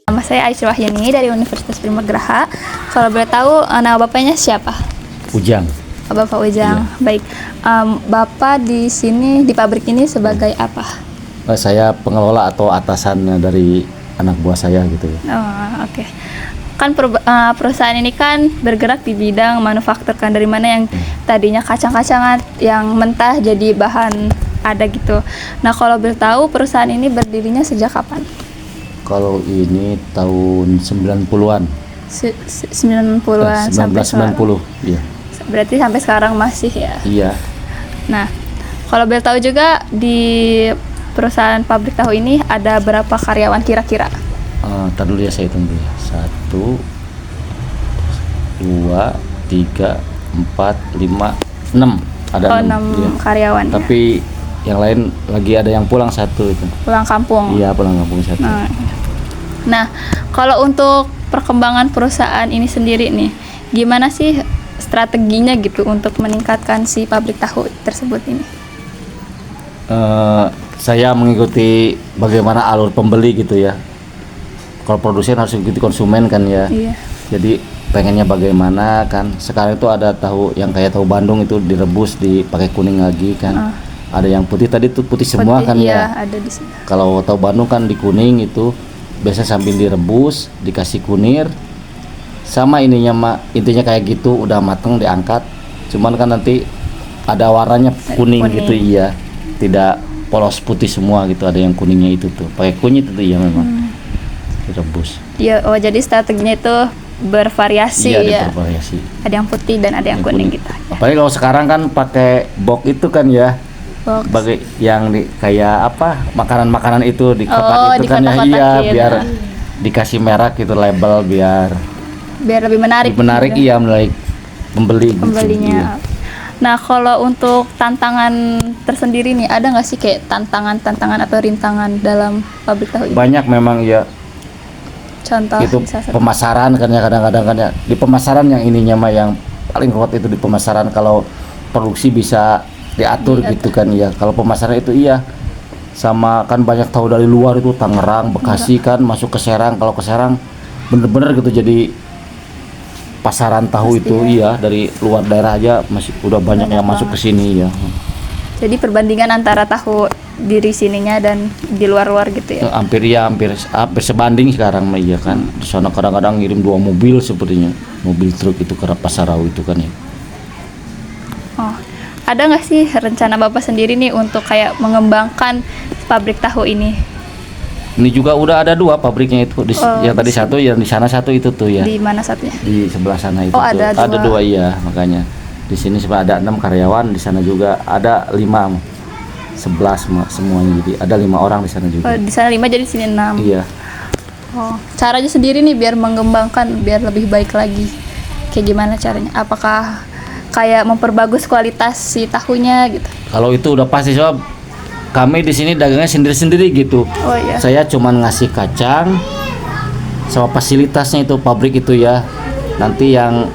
Nama saya Aisyah Wahyani dari Universitas Primagraha. Kalau boleh tahu nama bapaknya siapa? Ujang. Bapak Ujang. Iya. Baik. Bapak di sini di pabrik ini sebagai apa? Saya pengelola atau atasan dari anak buah saya gitu ya. Oh, oke. Kan perusahaan ini kan bergerak di bidang manufaktur kan, dari mana yang tadinya kacang-kacangan yang mentah jadi bahan ada gitu. Nah, kalau boleh tahu perusahaan ini berdirinya sejak kapan? Kalau ini tahun 90-an. 90-an sampai sekarang. 1990, iya. Berarti sampai sekarang masih ya. Iya. Nah, kalau boleh tahu juga di perusahaan pabrik tahu ini ada berapa karyawan kira-kira? Ntar dulu ya, saya hitung dulu ya. 1, 2, 3, 4, 5, 6. Ada 6 iya. karyawan. Tapi yang lain lagi ada yang pulang 1 itu. Pulang kampung. Iya, pulang kampung 1. Nah, kalau untuk perkembangan perusahaan ini sendiri nih, gimana sih strateginya gitu untuk meningkatkan si pabrik tahu tersebut ini? Saya mengikuti bagaimana alur pembeli gitu ya. Kalau produsen harus mengikuti konsumen kan ya. Iya. Jadi pengennya bagaimana kan. Sekarang itu ada tahu yang kayak tahu Bandung itu direbus dipakai kuning lagi kan. Ada yang putih, tadi tuh putih semua kan iya, ya. ada di sini. Kalau tahu Bandung kan di kuning itu biasa sambil direbus, dikasih kunir. Sama ininya intinya kayak gitu, udah mateng diangkat. Cuman kan nanti ada warnanya kuning gitu, iya. Tidak polos putih semua gitu, ada yang kuningnya itu tuh. Pakai kunyit itu ya memang. Direbus. Iya, oh jadi strateginya itu bervariasi ya. Bervariasi. Ada yang putih dan ada yang kuning gitu. Apalagi kalau sekarang kan pakai box itu kan ya. Box. Bagai yang kayak apa? Makanan-makanan itu di kotak itu di kan ya, iya, kotak-kotakin. biar dikasih merek gitu, label biar lebih menarik. menarik gitu. iya, menarik pembeli gitu. Pembelinya. Iya. Nah, kalau untuk tantangan tersendiri nih, ada nggak sih kayak tantangan atau rintangan dalam pabrik tahu ini? Banyak memang ya. Contoh Itu bisa sebut. pemasaran kan ya, kadang-kadang kan ya. Di pemasaran yang ininya mah yang paling kuat itu di pemasaran. Kalau produksi bisa diatur gitu kan ya. Kalau pemasaran itu iya. Sama kan banyak tahu dari luar itu Tangerang, Bekasi kan masuk ke Serang. Kalau ke Serang bener-bener gitu jadi pasaran tahu. Pasti itu ya. Iya, dari luar daerah aja masih udah banyak yang masuk ke sini ya. Jadi perbandingan antara tahu diri sininya dan di luar-luar gitu ya. Hampir sebanding sekarang mah iya kan. Di sana kadang-kadang ngirim 2 mobil sepertinya. Mobil truk itu ke Pasarau itu kan ya. Oh. Ada nggak sih rencana Bapak sendiri nih untuk kayak mengembangkan pabrik tahu ini? Ini juga udah ada 2 pabriknya itu. Yang tadi satu, yang di sana satu itu tuh ya. Di mana satunya? Di sebelah sana itu. Oh, tuh. ada 2. Ada 2 iya, makanya. Di sini ada 6 karyawan, di sana juga ada 5. 11 semuanya, jadi ada 5 orang di sana juga. Oh, di sana 5 jadi di sini 6. Iya. Oh, caranya sendiri nih biar mengembangkan, biar lebih baik lagi. Kayak gimana caranya? Apakah kayak memperbagus kualitas si tahunya gitu? Kalau itu udah pasti, soal kami di sini dagangnya sendiri-sendiri gitu. Oh iya. Saya cuman ngasih kacang sama fasilitasnya itu pabrik itu ya. Nanti yang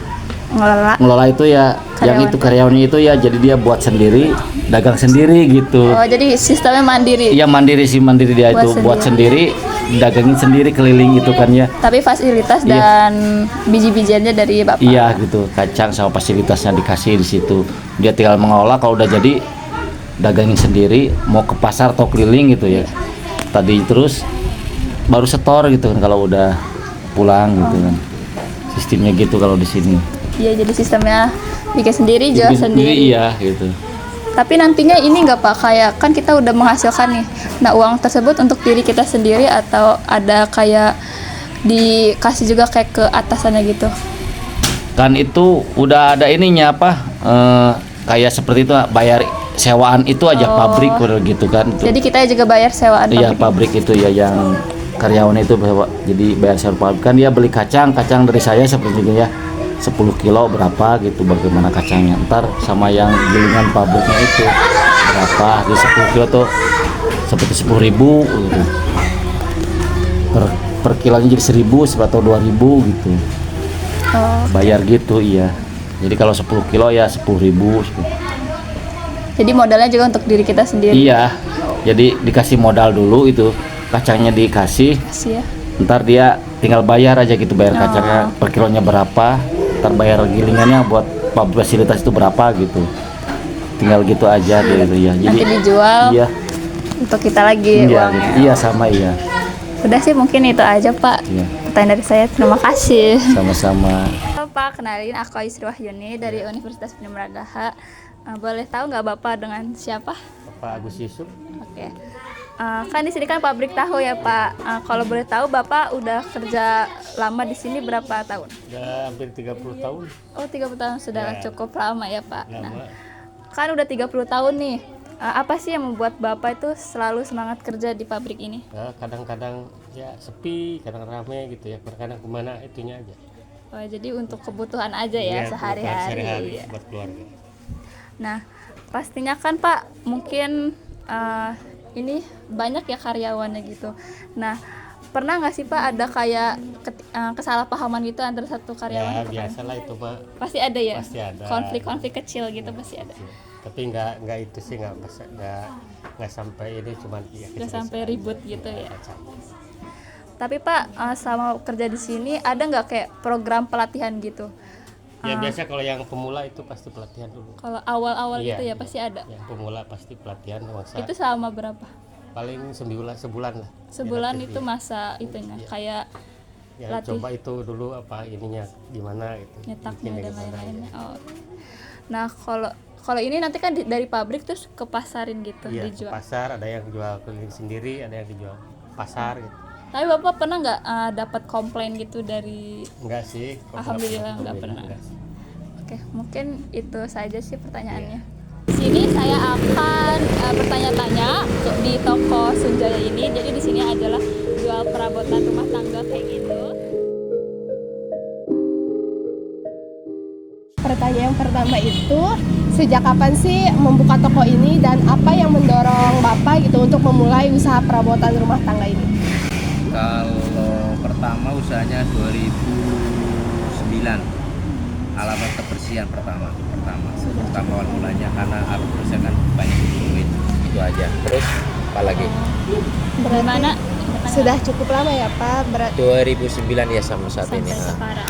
ngelola itu ya, yang itu karyawannya itu ya, jadi dia buat sendiri, dagang sendiri gitu. Oh, jadi sistemnya mandiri. Iya, mandiri dia itu buat sendiri, dagangin sendiri keliling itu kan ya. Tapi fasilitas dan biji-bijiannya dari Bapak. Iya gitu, kacang sama fasilitasnya dikasih di situ. Dia tinggal mengolah, kalau udah jadi dagangin sendiri, mau ke pasar atau keliling gitu ya. Tadi terus baru setor gitu kan kalau udah pulang gitu kan. Sistemnya gitu kalau di sini. Iya, jadi sistemnya bikin sendiri, jual sendiri. Iya gitu. Tapi nantinya ini nggak Pak, kayak kan kita udah menghasilkan nih. Nah, uang tersebut untuk diri kita sendiri atau ada kayak dikasih juga kayak ke atasannya gitu? Kan itu udah ada ininya apa? Kayak seperti itu, bayar sewaan itu aja pabrik gitu kan. Jadi kita juga bayar sewaan pabrik. Iya, pabrik itu ya yang karyawan itu jadi bayar sewa pabrik. Kan dia beli kacang dari saya seperti itu ya. 10 kilo berapa gitu, bagaimana kacangnya, ntar sama yang gilingan pabriknya itu berapa, di 10 kilo tuh seperti 10.000 gitu. Per kilonya jadi 1.000 atau 2.000 gitu. Bayar gitu, iya. Jadi kalau 10 kilo ya 10.000. Jadi modalnya juga untuk diri kita sendiri. Iya. Jadi dikasih modal dulu itu, kacangnya dikasih. Kasih ya. Ntar dia tinggal bayar aja gitu, bayar kacangnya per kilonya berapa, ntar bayar gilingannya buat fasilitas itu berapa gitu. Tinggal gitu aja gitu ya. Jadi Nanti dijual iya, untuk kita lagi iya, uangnya. gitu. Iya sama iya. Udah sih mungkin itu aja Pak. Iya. Pertanyaan dari saya, terima kasih. Sama-sama. Halo Pak, kenalin aku Aisri Wahyuni dari Universitas Binamaragaha. Boleh tahu nggak Bapak dengan siapa? Pak Agus Yusuf. Oke. Kan di sini kan pabrik tahu ya Pak. Kalau boleh tahu Bapak udah kerja lama di sini berapa tahun? Udah hampir 30 tahun. Oh, 30 tahun sudah cukup lama ya Pak. Nah, Lama. kan udah 30 tahun nih. Apa sih yang membuat Bapak itu selalu semangat kerja di pabrik ini? Ya, kadang-kadang ya sepi, kadang rame gitu ya. Kadang kemana itunya aja. Oh, jadi untuk kebutuhan aja ya, Iya, sehari-hari. sehari-hari Iya. buat keluarga. Nah, pastinya kan Pak mungkin ini banyak ya karyawannya gitu. Nah, pernah nggak sih Pak ada kayak kesalahpahaman gitu antara satu karyawan Ya atau biasalah itu mah. pasti ada ya? Pasti ada. Konflik-konflik kecil gitu pasti ada. Tapi nggak itu sih nggak sampai ini cuman ya, Nggak sampai ribut gitu ya. kecil-kecil. Tapi Pak, selama kerja di sini ada nggak kayak program pelatihan gitu? Ya biasa kalau yang pemula itu pasti pelatihan dulu. Kalau awal-awal Iya, gitu ya iya. pasti ada. Yang pemula pasti pelatihan masa Itu selama berapa? paling sebulan lah. Sebulan Ya, itu masa itunya kayak ya latih. coba itu dulu apa ininya gimana gitu. nyetaknya Bikinnya dan gimana, lain-lainnya. ya. Oh. Nah, kalau ini nanti kan dari pabrik terus ke pasarin gitu Iya, ke dijual. pasar ada yang jual keliling sendiri, ada yang dijual pasar gitu. Tapi Bapak pernah nggak dapat komplain gitu dari Enggak sih. kalau Alhamdulillah, nggak komplain, pernah. sih. Oke, mungkin itu saja sih pertanyaannya. Di sini saya akan bertanya-tanya di toko Sunjaya ini. Jadi di sini adalah jual perabotan rumah tangga kayak gitu. Pertanyaan yang pertama itu, sejak kapan sih membuka toko ini dan apa yang mendorong Bapak gitu untuk memulai usaha perabotan rumah tangga ini? Kalau pertama usahanya 2009, alamat kebersihan pertama awal mulanya karena alat kebersihan kan banyak duit, itu aja. Terus apa lagi? Bagaimana? Sudah cukup lama ya Pak, 2009 ya sama saat sampai ini. sekarang.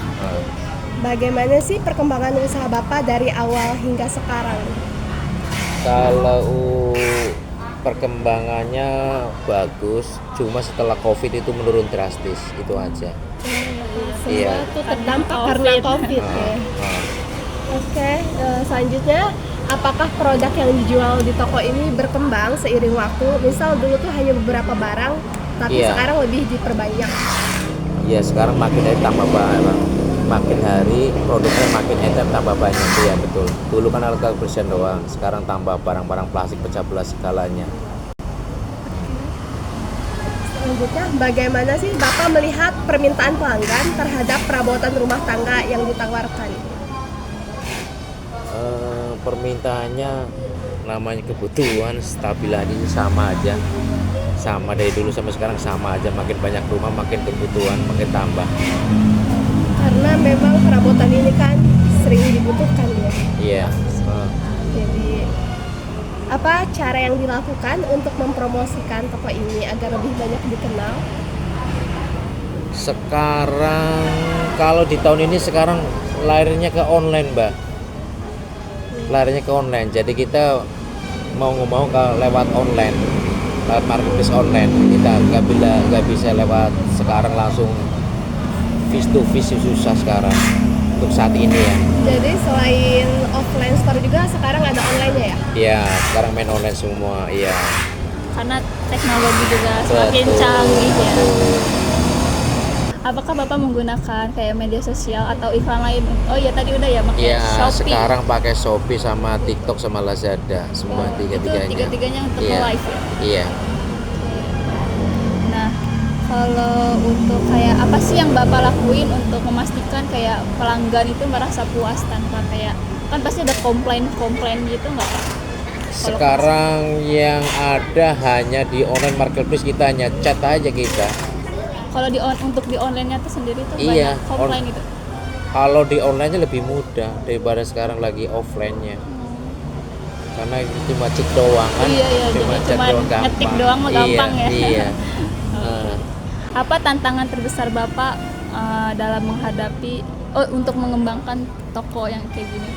bagaimana sih perkembangan usaha Bapak dari awal hingga sekarang? Kalau perkembangannya bagus, cuma setelah COVID itu menurun drastis, itu aja. Iya. Itu Terdampak karena COVID ya. Oke, selanjutnya apakah produk yang dijual di toko ini berkembang seiring waktu? Misal dulu tuh hanya beberapa barang, tapi Iya. sekarang lebih diperbanyak. Ya sekarang makin hari tambah banyak, makin hari produknya makin edan tambah banyak, ya betul. Dulu kan alat kebersihan doang, sekarang tambah barang-barang plastik pecah belah segalanya. Selanjutnya, bagaimana sih Bapak melihat permintaan pelanggan terhadap perabotan rumah tangga yang ditawarkan? Permintaannya namanya kebutuhan, stabil aja sama aja, sama dari dulu sampai sekarang sama aja, makin banyak rumah makin kebutuhan makin tambah. Karena memang perabotan ini kan sering dibutuhkan ya. Iya. Jadi apa cara yang dilakukan untuk mempromosikan toko ini agar lebih banyak dikenal? Sekarang kalau di tahun ini sekarang larinya ke online, Mbak. Larinya ke online. Jadi kita mau lewat online, lewat marketplace online. Kita nggak bisa lewat sekarang langsung face to face, susah sekarang untuk saat ini ya. Jadi selain offline store juga sekarang ada online-nya ya? Iya, sekarang main online semua. Iya. Karena teknologi juga semakin canggih ya. Apakah Bapak menggunakan kayak media sosial atau iklan lain? Oh iya tadi udah ya pakai Iya, Shopee. sekarang pakai Shopee sama TikTok sama Lazada, semua Itu tiga-tiganya. tiga-tiganya untuk Iya. live ya. Iya. Nah, kalau untuk kayak apa sih yang Bapak lakuin untuk memastikan kayak pelanggan itu merasa puas tanpa kayak kan pasti ada komplain gitu nggak Pak? Sekarang yang ada hanya di online marketplace, kita hanya chat aja kita. Kalau untuk di online-nya tuh sendiri tuh Iya, banyak komplain gitu. Kalau di online-nya lebih mudah daripada sekarang lagi offline-nya. Karena itu cuma cek doang kan. Iya, cuma jadi chat cuma doang gampang. ngetik doang mah gampang ya. Iya. apa tantangan terbesar Bapak dalam menghadapi untuk mengembangkan toko yang kayak gini?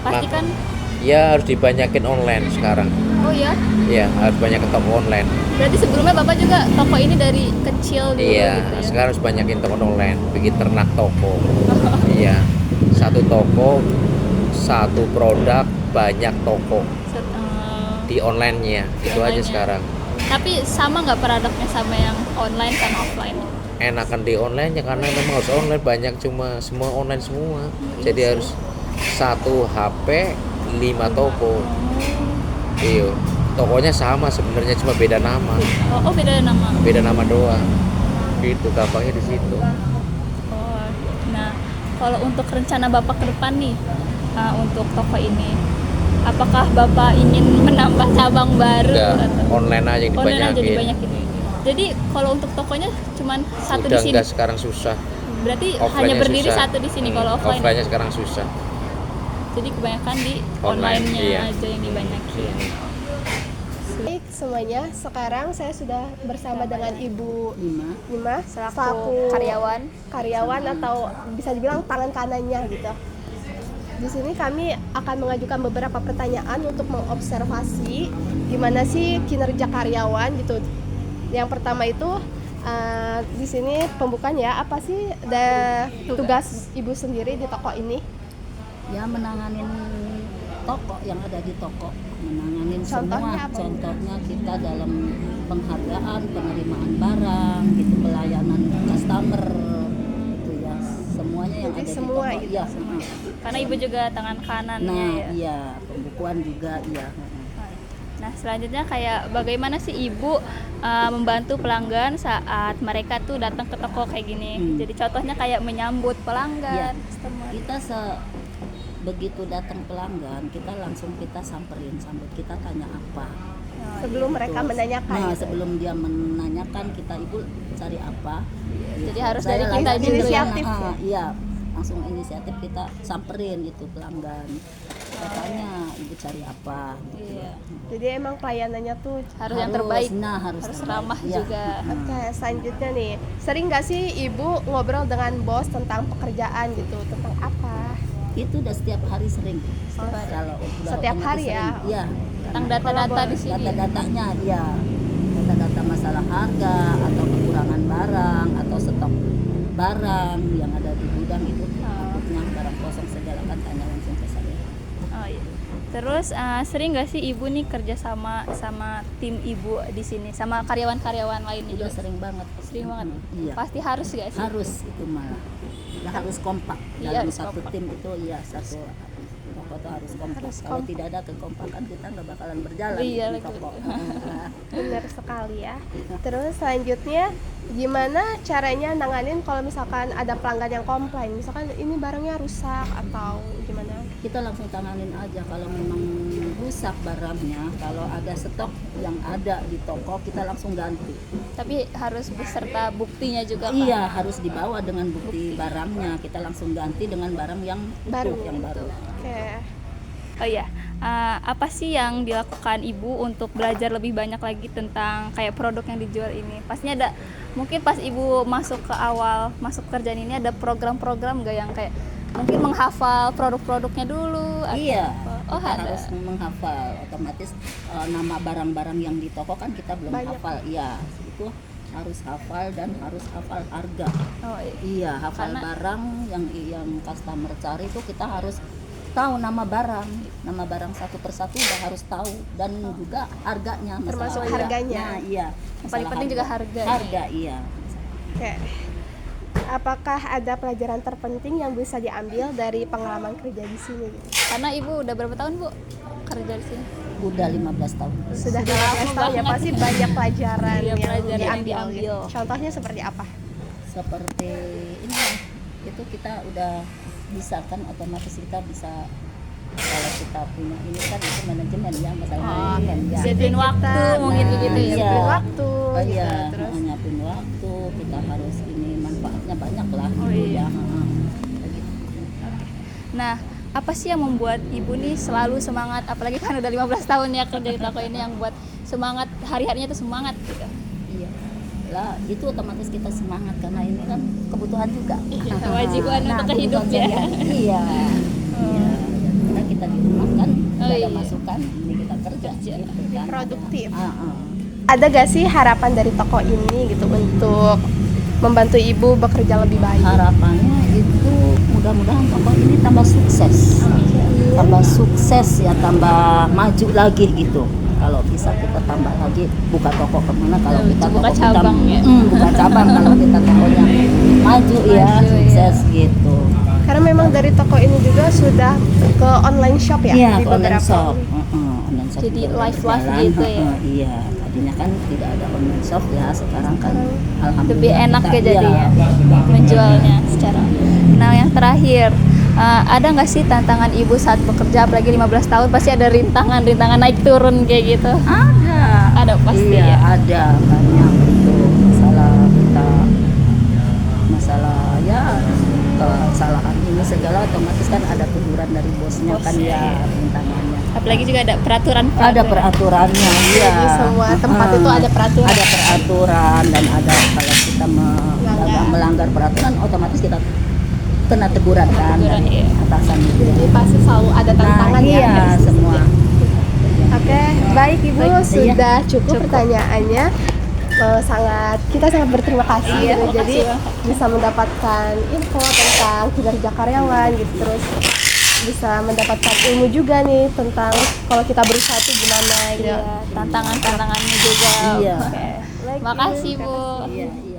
Pasti kan Ya harus dibanyakin online sekarang. oh ya. Ya harus banyak toko online. Berarti sebelumnya Bapak juga toko ini dari kecil dulu Iya, gitu ya. sekarang harus banyakin toko online, bikin ternak toko. Iya, satu toko, satu produk, banyak toko di online-nya. Itu aja online-nya. sekarang. Tapi sama nggak produknya sama yang online sama offline? Enakan di online-nya karena memang harus online, banyak cuma semua online semua. Jadi harus satu HP 5 toko. Iya, tokonya sama sebenarnya cuma beda nama. Oh beda nama. Beda nama doang. Gitu gampangnya di situ. Oh, nah kalau untuk rencana Bapak ke depan nih untuk toko ini, apakah Bapak ingin menambah cabang baru Udah atau online aja yang online aja dibanyakin. dibanyakin? Jadi kalau untuk tokonya cuman satu Udah di sini. enggak sekarang susah. Berarti hanya Offline-nya berdiri susah. satu di sini kalau offline. Offline-nya sekarang susah. Jadi kebanyakan di Online, online-nya iya. aja yang dibanyakin. Baik semuanya, sekarang saya sudah bersama dengan Ibu Nima Selaku karyawan atau bisa dibilang tangan kanannya gitu. Di sini kami akan mengajukan beberapa pertanyaan untuk mengobservasi gimana sih kinerja karyawan gitu. Yang pertama itu di sini pembukaan ya, apa sih tugas Ibu sendiri di toko ini? Ya menanganin toko yang ada di toko, menanganin Contohnya semua. apa? Contohnya kita dalam penghargaan, penerimaan barang, gitu, pelayanan customer, gitu ya, semuanya yang Jadi ada semua di toko. gitu? Ya, Karena Ibu juga tangan kanannya nah, ya. iya, pembukuan juga, ya. Nah selanjutnya kayak bagaimana sih Ibu membantu pelanggan saat mereka tuh datang ke toko kayak gini. Jadi contohnya kayak menyambut pelanggan, Ya. customer. Kita begitu datang pelanggan, kita langsung kita samperin, kita tanya apa. Sebelum mereka Terus, menanyakan. nah gitu. sebelum dia menanyakan, kita ibu cari apa. Jadi harus Saya dari kita langsung dulu ya. inisiatif. Iya, langsung inisiatif kita samperin itu pelanggan. Katanya ibu cari apa gitu. Iya. Jadi emang pelayanannya tuh Harus yang terbaik. Nah, harus Harus terbaik. ramah Iya. juga. Oke, selanjutnya nih, sering nggak sih Ibu ngobrol dengan bos tentang pekerjaan gitu, tentang apa? Itu udah setiap hari sering. hari. Kalau udah Setiap otomatis hari ya? sering. Iya. Tentang data-data di sini. Data-datanya dia, data-data masalah harga atau kekurangan barang atau stok barang yang ada di gudang itu, takutnya barang kosong segala kan tanya langsung ke saya. Oh iya. Terus sering nggak sih Ibu nih kerja sama tim Ibu di sini sama karyawan-karyawan lainnya Udah juga? sering banget. Sering banget. Iya. Pasti harus nggak sih? Harus itu malah. Ya, harus kompak Iya, dalam harus satu kompak. tim itu, ya satu toko itu harus kompak. Kalau tidak ada kekompakan kita nggak bakalan berjalan Iya, di lagi. toko. Benar sekali ya. Terus selanjutnya, gimana caranya nanganin kalau misalkan ada pelanggan yang komplain, misalkan ini barangnya rusak atau gimana? Kita langsung tanganin aja kalau memang rusak barangnya. Kalau ada stok yang ada di toko, kita langsung ganti. Tapi harus beserta buktinya juga kan? Iya, harus dibawa dengan bukti barangnya. Kita langsung ganti dengan barang yang Baru. utuh, yang baru. Oke. Oh iya, apa sih yang dilakukan Ibu untuk belajar lebih banyak lagi tentang kayak produk yang dijual ini? Pastinya ada, mungkin pas Ibu masuk ke awal, masuk kerjaan ini ada program-program nggak yang kayak mungkin menghafal produk-produknya dulu? Atau Iya, apa? Oh kita ada. harus menghafal. Otomatis nama barang-barang yang di toko kan kita belum Banyak. hafal. Iya, itu harus hafal dan harus hafal harga. Oh iya. Iya, hafal Karena- barang yang customer cari itu kita harus tahu nama barang satu persatu udah harus tahu, dan juga harganya, masalah Termasuk harga. harganya. Nah, iya. Yang paling masalah penting juga harga. Harga, iya. Oke. Apakah ada pelajaran terpenting yang bisa diambil dari pengalaman kerja di sini? Karena Ibu udah berapa tahun Bu kerja di sini? Udah 15 tahun. Sudah 15 tahun ya, banget. pasti banyak pelajaran, Iya, yang pelajaran yang diambil. diambil. Gitu. Contohnya seperti apa? Seperti ini lah, itu kita udah bisa kan, otomatis kita bisa, kalau kita punya ini kan itu manajemen ya, masalah manajemen ya. Disiplin waktu mungkin Nah, gitu ya. iya. disiplin waktu Oh gitu. iya, Terus nyiapin waktu, kita harus ini, manfaatnya banyak lah. Oh gitu iya. ya. Begitu. Nah, apa sih yang membuat Ibu nih selalu semangat, apalagi kan udah 15 tahun ya kerja di toko ini, yang buat semangat hari-harinya tuh semangat gitu? Iya. segala itu otomatis kita semangat karena ini kan kebutuhan juga. Kewajiban untuk kebutuhan hidup ya. sehari-hari. Iya. Iya. Karena kita di rumah kan Oh, tidak ada iya. masukan, ini kita kerja. Gitu, kan. Produktif. Ah. Ada gak sih harapan dari toko ini gitu untuk membantu ibu bekerja lebih baik? Harapannya itu mudah-mudahan toko ini tambah sukses, tambah sukses ya, tambah maju lagi gitu. Kalau bisa kita tambah lagi buka toko kemana, kalau kita buka toko cabang ya. buka cabang kalau kita tokonya maju ya, Maju, sukses gitu. Karena memang dari toko ini juga sudah ke online shop ya, Iya, di online beberapa. shop. Online shop Jadi juga live berjalan. gitu ya. Iya, tadinya kan tidak ada online shop ya, sekarang kan alhamdulillah Lebih enak kita- ya jadinya iya. menjualnya secara. Nah yang terakhir, ada nggak sih tantangan ibu saat bekerja, apalagi 15 tahun pasti ada rintangan naik turun kayak gitu? Ada pasti Iya, ya. ada banyak itu masalah ya kesalahan ini segala otomatis kan ada teguran dari bosnya kan ya, rintangannya. Apalagi juga ada peraturan. Ada peraturannya, iya. Di semua tempat itu ada peraturan. Ada peraturan dan ada kalau kita melanggar peraturan otomatis kita kena teguran kan Teguran, dari iya. atasan itu. Jadi pasti selalu ada tantangan Nah, ya. iya, semua. Oke, baik Ibu, Baik, sudah cukup pertanyaannya. Kita sangat berterima kasih Iya, gitu. Jadi makasih, bisa mendapatkan info tentang kinerja karyawan gitu, terus bisa mendapatkan ilmu juga nih tentang kalau kita berusaha itu gimana gitu. Iya, tantangannya juga. Iya. Oke. Makasih Bu. Iya, iya.